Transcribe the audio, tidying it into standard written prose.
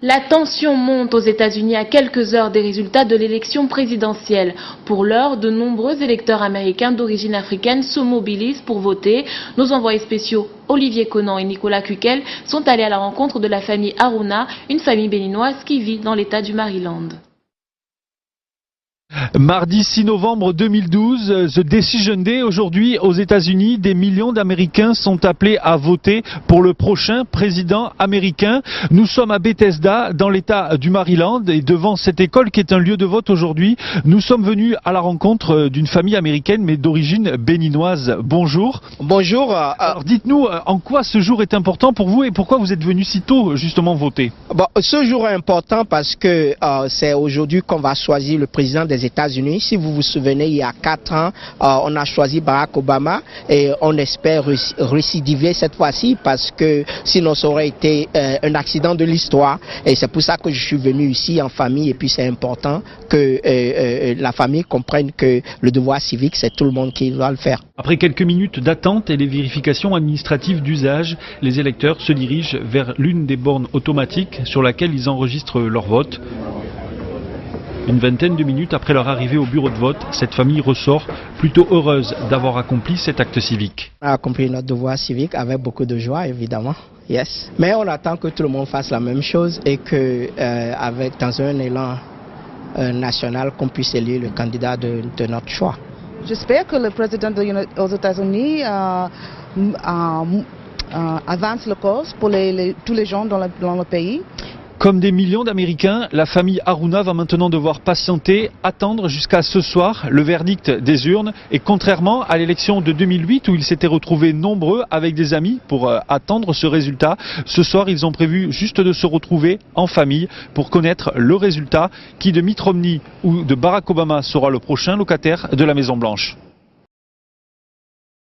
La tension monte aux États-Unis à quelques heures des résultats de l'élection présidentielle. Pour l'heure, de nombreux électeurs américains d'origine africaine se mobilisent pour voter. Nos envoyés spéciaux Olivier Conan et Nicolas Kukel sont allés à la rencontre de la famille Haruna, une famille béninoise qui vit dans l'État du Maryland. Mardi 6 novembre 2012, The Decision Day, aujourd'hui aux États-Unis, des millions d'Américains sont appelés à voter pour le prochain président américain. Nous sommes à Bethesda, dans l'État du Maryland, et devant cette école qui est un lieu de vote aujourd'hui, nous sommes venus à la rencontre d'une famille américaine mais d'origine béninoise. Bonjour. Bonjour. Alors dites-nous en quoi ce jour est important pour vous et pourquoi vous êtes venus si tôt justement voter. Bon, ce jour est important parce que c'est aujourd'hui qu'on va choisir le président des États-Unis. Si vous vous souvenez, il y a 4 ans, on a choisi Barack Obama et on espère récidiver cette fois-ci parce que sinon ça aurait été un accident de l'histoire. Et c'est pour ça que je suis venu ici en famille et puis c'est important que la famille comprenne que le devoir civique, c'est tout le monde qui doit le faire. Après quelques minutes d'attente et les vérifications administratives d'usage, les électeurs se dirigent vers l'une des bornes automatiques sur laquelle ils enregistrent leur vote. Une vingtaine de minutes après leur arrivée au bureau de vote, cette famille ressort plutôt heureuse d'avoir accompli cet acte civique. On a accompli notre devoir civique avec beaucoup de joie, évidemment. Yes. Mais on attend que tout le monde fasse la même chose et que, dans un élan national, qu'on puisse élire le candidat de notre choix. J'espère que le président aux États-Unis avance la cause pour tous les gens dans le pays. Comme des millions d'Américains, la famille Haruna va maintenant devoir patienter, attendre jusqu'à ce soir le verdict des urnes. Et contrairement à l'élection de 2008 où ils s'étaient retrouvés nombreux avec des amis pour attendre ce résultat, ce soir ils ont prévu juste de se retrouver en famille pour connaître le résultat qui de Mitt Romney ou de Barack Obama sera le prochain locataire de la Maison Blanche.